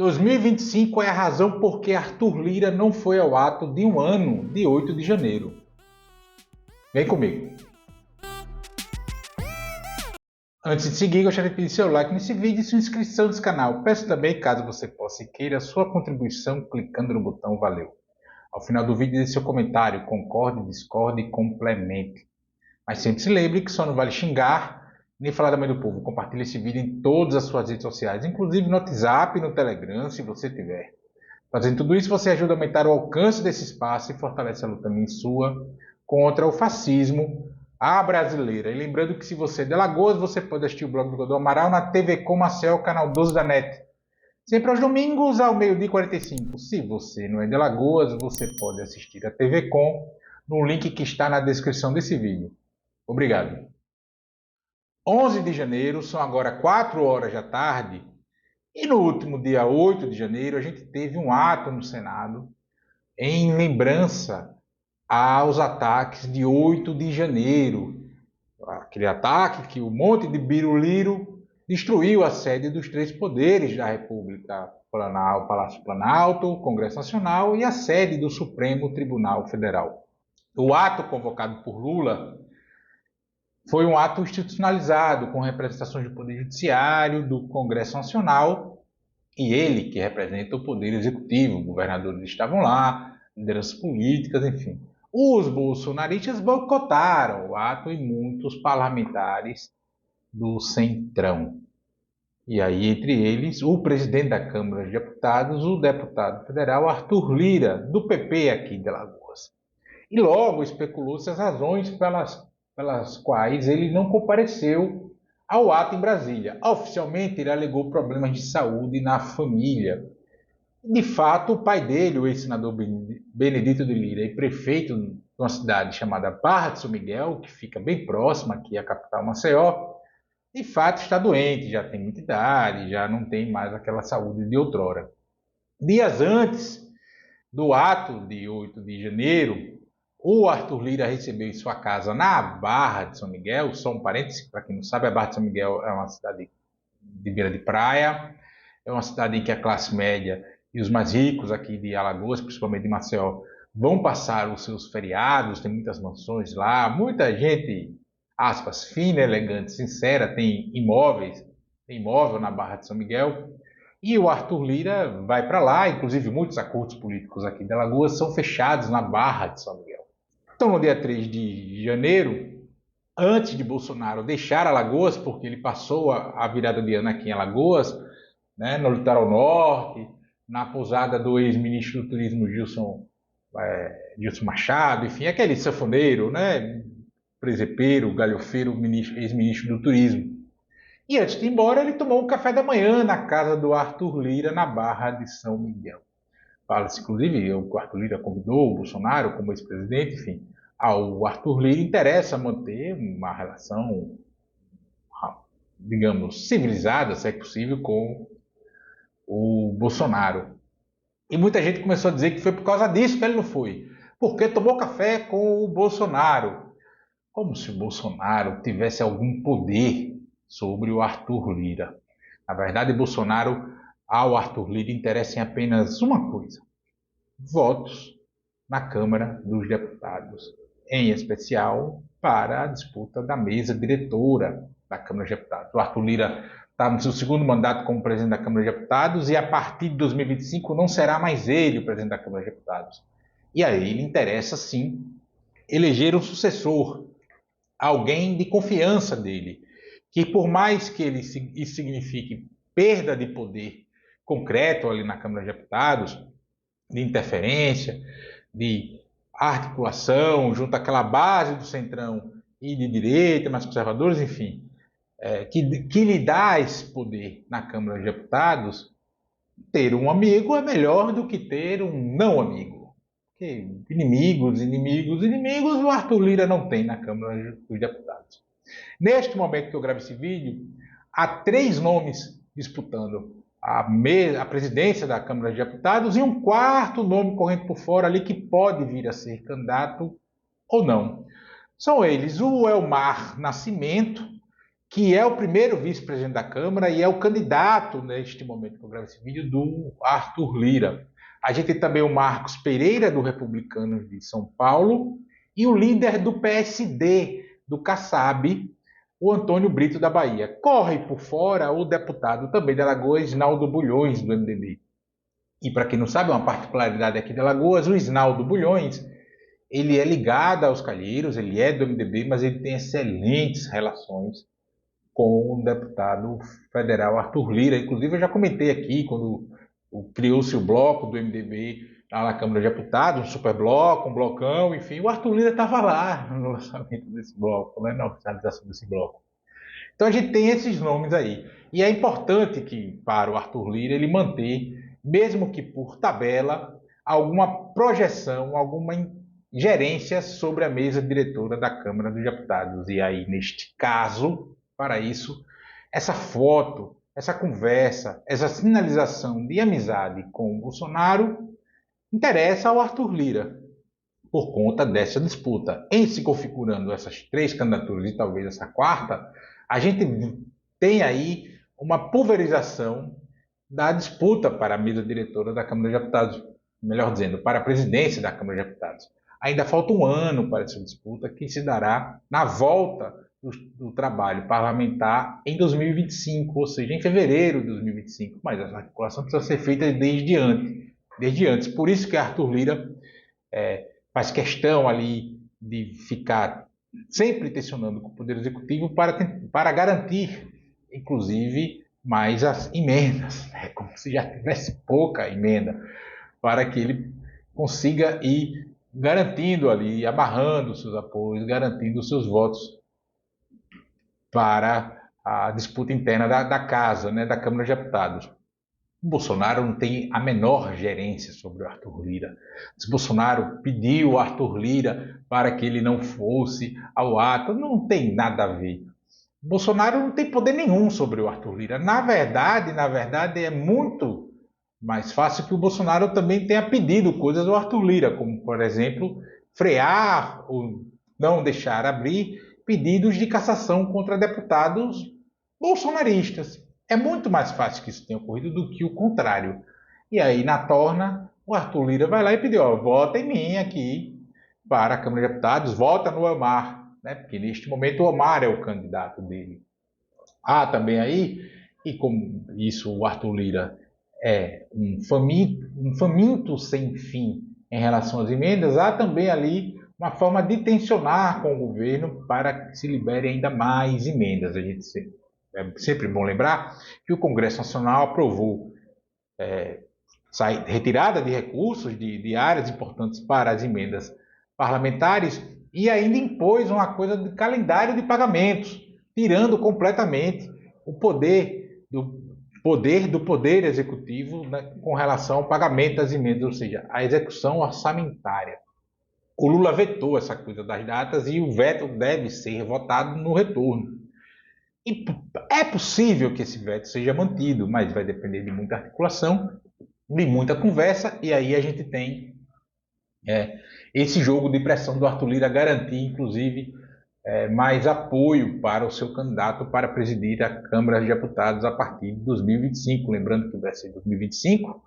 2025 é a razão por que Arthur Lira não foi ao ato de um ano de 8 de janeiro. Vem comigo. Antes de seguir, gostaria de pedir seu like nesse vídeo e sua inscrição nesse canal. Peço também, caso você possa e queira, sua contribuição clicando no botão Valeu. Ao final do vídeo, deixe seu comentário, concorde, discorde e complemente. Mas sempre se lembre que só não vale xingar nem falar da mãe do povo. Compartilhe esse vídeo em todas as suas redes sociais, inclusive no WhatsApp e no Telegram, se você tiver. Fazendo tudo isso, você ajuda a aumentar o alcance desse espaço e fortalece a luta minha e sua contra o fascismo à brasileira. E lembrando que se você é de Alagoas, você pode assistir o blog do Godô Amaral na TV Com Marcel, canal 12 da NET. Sempre aos domingos, ao meio-dia e 45. Se você não é de Alagoas, você pode assistir a TV Com no link que está na descrição desse vídeo. Obrigado. 11 de janeiro, são agora 4 horas da tarde, e no último dia 8 de janeiro a gente teve um ato no Senado em lembrança aos ataques de 8 de janeiro. Aquele ataque que o monte de biruliro destruiu a sede dos três poderes da República, o Palácio Planalto, o Congresso Nacional e a sede do Supremo Tribunal Federal. O ato convocado por Lula foi um ato institucionalizado, com representações do Poder Judiciário, do Congresso Nacional, e ele, que representa o Poder Executivo, governadores estavam lá, lideranças políticas, enfim. Os bolsonaristas boicotaram o ato e muitos parlamentares do Centrão. E aí, entre eles, o presidente da Câmara de Deputados, o deputado federal Arthur Lira, do PP aqui de Alagoas. E logo especulou-se as razões pelas quais ele não compareceu ao ato em Brasília. Oficialmente, ele alegou problemas de saúde na família. De fato, o pai dele, o ex-senador Benedito de Lira, e prefeito de uma cidade chamada Barra de São Miguel, que fica bem próxima aqui à capital Maceió, de fato está doente, já tem muita idade, já não tem mais aquela saúde de outrora. Dias antes do ato de 8 de janeiro, o Arthur Lira recebeu em sua casa na Barra de São Miguel. Só um parênteses, para quem não sabe, a Barra de São Miguel é uma cidade de beira de praia, é uma cidade em que a classe média e os mais ricos aqui de Alagoas, principalmente de Maceió, vão passar os seus feriados, tem muitas mansões lá, muita gente, aspas, fina, elegante, sincera, tem imóvel na Barra de São Miguel, e o Arthur Lira vai para lá, inclusive muitos acordos políticos aqui de Alagoas são fechados na Barra de São Miguel. Então, no dia 3 de janeiro, antes de Bolsonaro deixar Alagoas, porque ele passou a virada de ano aqui em Alagoas, né, no litoral norte, na pousada do ex-ministro do Turismo Gilson Machado, enfim, aquele sanfoneiro, né, presepeiro, galhofeiro, ex-ministro do Turismo. E antes de ir embora, ele tomou um café da manhã na casa do Arthur Lira, na Barra de São Miguel. Fala-se, inclusive, o Arthur Lira convidou o Bolsonaro como ex-presidente, enfim. Ao Arthur Lira interessa manter uma relação, digamos, civilizada, se é possível, com o Bolsonaro. E muita gente começou a dizer que foi por causa disso que ele não foi, porque tomou café com o Bolsonaro. Como se o Bolsonaro tivesse algum poder sobre o Arthur Lira. Na verdade, Bolsonaro, ao Arthur Lira, interessa em apenas uma coisa: votos na Câmara dos Deputados, em especial para a disputa da mesa diretora da Câmara dos Deputados. O Arthur Lira está no seu segundo mandato como presidente da Câmara dos Deputados e a partir de 2025 não será mais ele o presidente da Câmara dos Deputados. E a ele interessa, sim, eleger um sucessor, alguém de confiança dele, que por mais que isso signifique perda de poder concreto ali na Câmara dos Deputados, de interferência, de articulação junto àquela base do centrão e de direita, mais conservadores, enfim, que lhe dá esse poder na Câmara dos Deputados, ter um amigo é melhor do que ter um não amigo. Porque inimigos, o Arthur Lira não tem na Câmara dos Deputados. Neste momento que eu gravo esse vídeo, há 3 nomes disputando a presidência da Câmara de Deputados e um quarto nome correndo por fora ali que pode vir a ser candidato ou não. São eles o Elmar Nascimento, que é o primeiro vice-presidente da Câmara e é o candidato, neste momento que eu gravo esse vídeo, do Arthur Lira. A gente tem também o Marcos Pereira, do Republicanos de São Paulo, e o líder do PSD, do Kassab, o Antônio Brito, da Bahia. Corre por fora o deputado também de Alagoas, Isnaldo Bulhões, do MDB. E para quem não sabe, uma particularidade aqui de Alagoas, o Isnaldo Bulhões, ele é ligado aos Calheiros, ele é do MDB, mas ele tem excelentes relações com o deputado federal Arthur Lira. Inclusive, eu já comentei aqui, quando criou-se o bloco do MDB lá na Câmara de Deputados, um super bloco, um blocão, enfim, o Arthur Lira estava lá no lançamento desse bloco, né, na oficialização desse bloco. Então a gente tem esses nomes aí. E é importante que, para o Arthur Lira, ele manter, mesmo que por tabela, alguma projeção, alguma gerência sobre a mesa diretora da Câmara dos Deputados. E aí, neste caso, para isso, essa foto, essa conversa, essa sinalização de amizade com o Bolsonaro interessa ao Arthur Lira, por conta dessa disputa. Em se configurando essas três candidaturas e talvez essa quarta, a gente tem aí uma pulverização da disputa para a mesa diretora da Câmara de Deputados, melhor dizendo, para a presidência da Câmara de Deputados. Ainda falta um ano para essa disputa, que se dará na volta do trabalho parlamentar em 2025, ou seja, em fevereiro de 2025. Mas essa articulação precisa ser feita desde antes. Por isso que Arthur Lira faz questão ali de ficar sempre tensionando com o Poder Executivo para garantir, inclusive, mais as emendas, né? Como se já tivesse pouca emenda, para que ele consiga ir garantindo ali, amarrando seus apoios, garantindo seus votos para a disputa interna da casa, né, da Câmara de Deputados. O Bolsonaro não tem a menor gerência sobre o Arthur Lira. Se Bolsonaro pediu o Arthur Lira para que ele não fosse ao ato, não tem nada a ver. Bolsonaro não tem poder nenhum sobre o Arthur Lira. Na verdade, é muito mais fácil que o Bolsonaro também tenha pedido coisas ao Arthur Lira, como, por exemplo, frear ou não deixar abrir pedidos de cassação contra deputados bolsonaristas. É muito mais fácil que isso tenha ocorrido do que o contrário. E aí, na torna, o Arthur Lira vai lá e pediu, vota em mim aqui para a Câmara de Deputados, vota no Omar, né? Porque neste momento o Omar é o candidato dele. Há também aí, e como isso o Arthur Lira é um faminto sem fim em relação às emendas, há também ali uma forma de tensionar com o governo para que se libere ainda mais emendas. A gente é sempre bom lembrar que o Congresso Nacional aprovou retirada de recursos de áreas importantes para as emendas parlamentares e ainda impôs uma coisa de calendário de pagamentos, tirando completamente o poder do Poder Executivo, né, com relação ao pagamento das emendas, ou seja, a execução orçamentária. O Lula vetou essa coisa das datas e o veto deve ser votado no retorno. E é possível que esse veto seja mantido, mas vai depender de muita articulação, de muita conversa, e aí a gente tem esse jogo de pressão do Arthur Lira garantir, inclusive, mais apoio para o seu candidato para presidir a Câmara de Deputados a partir de 2025. Lembrando que vai ser 2025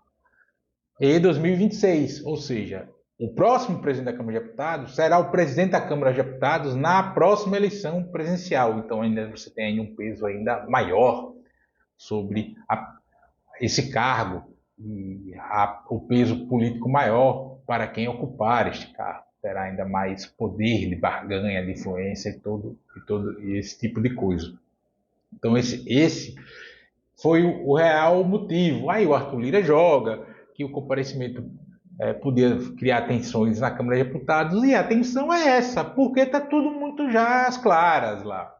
e 2026, ou seja, o próximo presidente da Câmara de Deputados será o presidente da Câmara de Deputados na próxima eleição presidencial. Então ainda você tem aí um peso ainda maior sobre esse cargo e o peso político maior para quem ocupar este cargo. Terá ainda mais poder de barganha, de influência e todo esse tipo de coisa. Então esse foi o real motivo. Aí o Arthur Lira joga que o comparecimento podia criar tensões na Câmara de Deputados, e a tensão é essa, porque está tudo muito já às claras lá.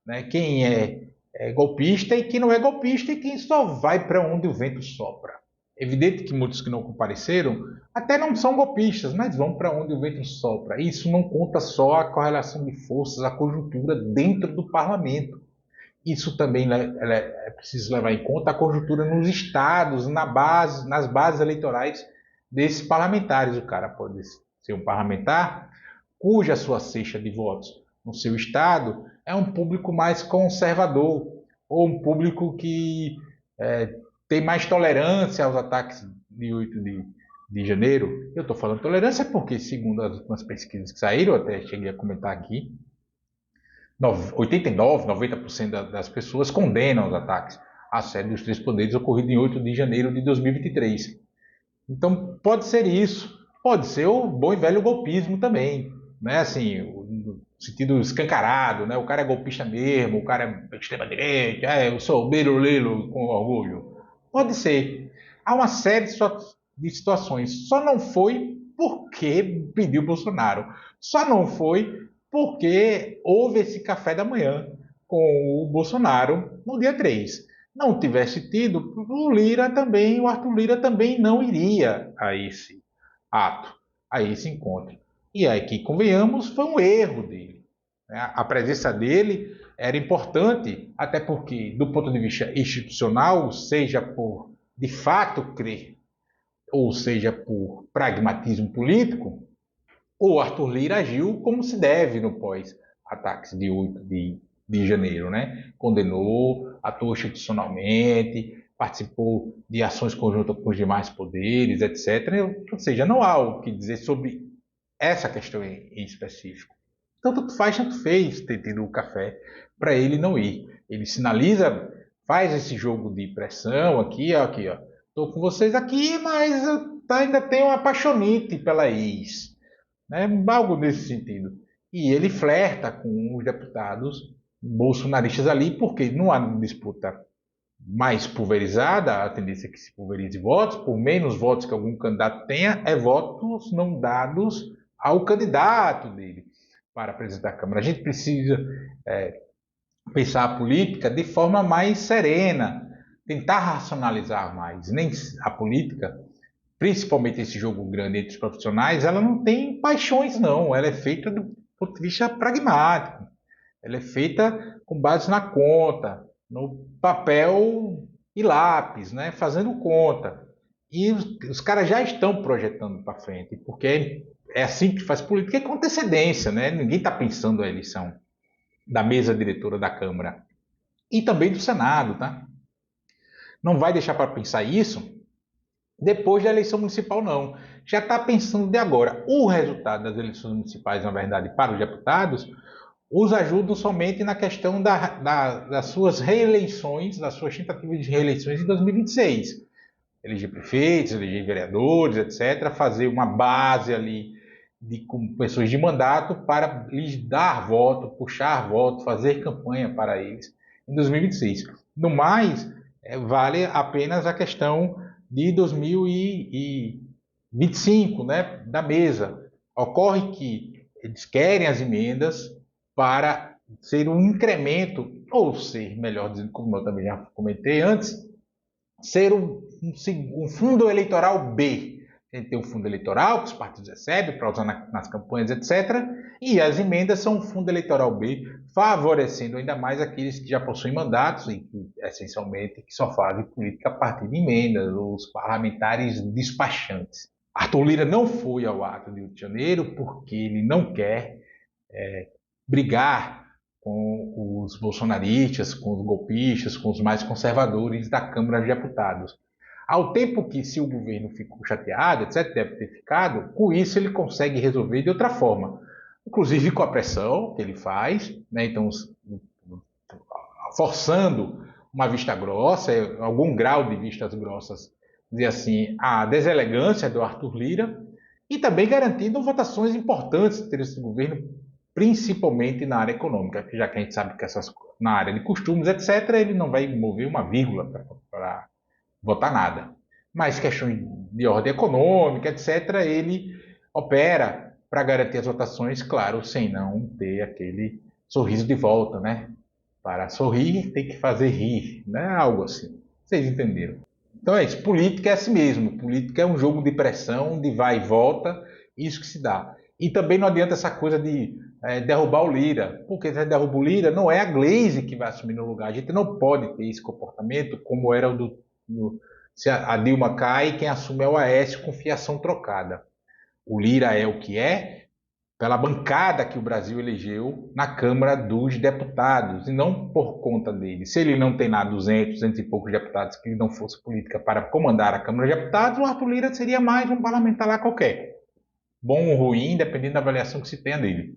Né? Quem é golpista e quem não é golpista, e quem só vai para onde o vento sopra. Evidente que muitos que não compareceram até não são golpistas, mas vão para onde o vento sopra. Isso não conta só a correlação de forças, a conjuntura dentro do parlamento. Isso também é preciso levar em conta a conjuntura nos estados, nas bases eleitorais desses parlamentares. O cara pode ser um parlamentar cuja sua cesta de votos no seu estado é um público mais conservador, ou um público que tem mais tolerância aos ataques de 8 de janeiro. Eu estou falando tolerância porque, segundo as últimas pesquisas que saíram, até cheguei a comentar aqui, 89, 90% das pessoas condenam os ataques à sede dos três poderes ocorridos em 8 de janeiro de 2023. Então, pode ser isso. Pode ser o bom e velho golpismo também. Né? Assim, no sentido escancarado, né? O cara é golpista mesmo, o cara é extrema-direita, eu sou o Lilo com orgulho. Pode ser. Há uma série de situações. Só não foi porque pediu Bolsonaro. Só não foi porque houve esse café da manhã com o Bolsonaro no dia 3. Não tivesse tido, o Arthur Lira também não iria a esse ato, a esse encontro. E aí que, convenhamos, foi um erro dele. A presença dele era importante, até porque, do ponto de vista institucional, seja por de fato crer, ou seja por pragmatismo político, o Arthur Lira agiu como se deve no pós-ataques de 8 de janeiro, né? Condenou, atuou institucionalmente, participou de ações conjuntas com os demais poderes, etc. Ou seja, não há o que dizer sobre essa questão em específico. Então, tanto faz, tanto fez ter tido o café para ele não ir. Ele sinaliza, faz esse jogo de pressão aqui, ó, estou com vocês aqui, mas eu ainda tenho uma apaixonite pela ex, né? Algo nesse sentido. E ele flerta com os deputados bolsonaristas ali, porque não há disputa mais pulverizada, a tendência é que se pulverize votos, por menos votos que algum candidato tenha, é votos não dados ao candidato dele para apresentar a Câmara. A gente precisa pensar a política de forma mais serena, tentar racionalizar mais. Nem a política, principalmente esse jogo grande entre os profissionais, ela não tem paixões, não. Ela é feita do ponto de vista pragmático. Ela é feita com base na conta, no papel e lápis, né? Fazendo conta. E os caras já estão projetando para frente, porque é assim que faz política, é com antecedência, né? Ninguém está pensando a eleição da mesa diretora da Câmara e também do Senado, tá? Não vai deixar para pensar isso depois da eleição municipal, não. Já está pensando de agora. O resultado das eleições municipais, na verdade, para os deputados, os ajudam somente na questão das suas reeleições, das suas tentativas de reeleições em 2026. Eleger prefeitos, eleger vereadores, etc., fazer uma base ali com pessoas de mandato para lhes dar voto, puxar voto, fazer campanha para eles em 2026. No mais, vale apenas a questão de 2025, né, da mesa. Ocorre que eles querem as emendas para ser um incremento, ou ser, melhor dizendo, como eu também já comentei antes, ser um fundo eleitoral B. A gente tem um fundo eleitoral que os partidos recebem para usar nas campanhas, etc. E as emendas são um fundo eleitoral B, favorecendo ainda mais aqueles que já possuem mandatos e que, essencialmente, que só fazem política a partir de emendas, os parlamentares despachantes. Arthur Lira não foi ao ato de 8 de janeiro porque ele não quer brigar com os bolsonaristas, com os golpistas, com os mais conservadores da Câmara de Deputados. Ao tempo que, se o governo ficou chateado, etc., deve ter ficado, com isso ele consegue resolver de outra forma. Inclusive com a pressão que ele faz, né? Então, forçando uma vista grossa, algum grau de vistas grossas, dizer assim, a deselegância do Arthur Lira, e também garantindo votações importantes desse governo, principalmente na área econômica, já que a gente sabe que na área de costumes, etc., ele não vai mover uma vírgula para votar nada. Mas questões de ordem econômica, etc., ele opera para garantir as votações, claro, sem não ter aquele sorriso de volta, né? Para sorrir, tem que fazer rir, né? Algo assim. Vocês entenderam? Então é isso. Política é assim mesmo. Política é um jogo de pressão, de vai e volta, isso que se dá. E também não adianta essa coisa de derrubar o Lira. Porque se derruba o Lira, não é a Glaze que vai assumir no lugar. A gente não pode ter esse comportamento como era o se a Dilma cai, quem assume é o Aécio com fiação trocada. O Lira é o que é, pela bancada que o Brasil elegeu na Câmara dos Deputados, e não por conta dele. Se ele não tem lá 200 e poucos deputados que lhe dão força política para comandar a Câmara de Deputados, o Arthur Lira seria mais um parlamentar lá qualquer. Bom ou ruim, dependendo da avaliação que se tenha dele.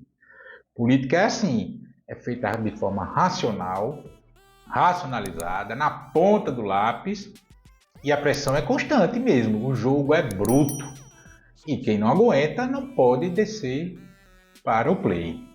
Política é assim, é feita de forma racional, racionalizada, na ponta do lápis, e a pressão é constante mesmo, o jogo é bruto. E quem não aguenta não pode descer para o play.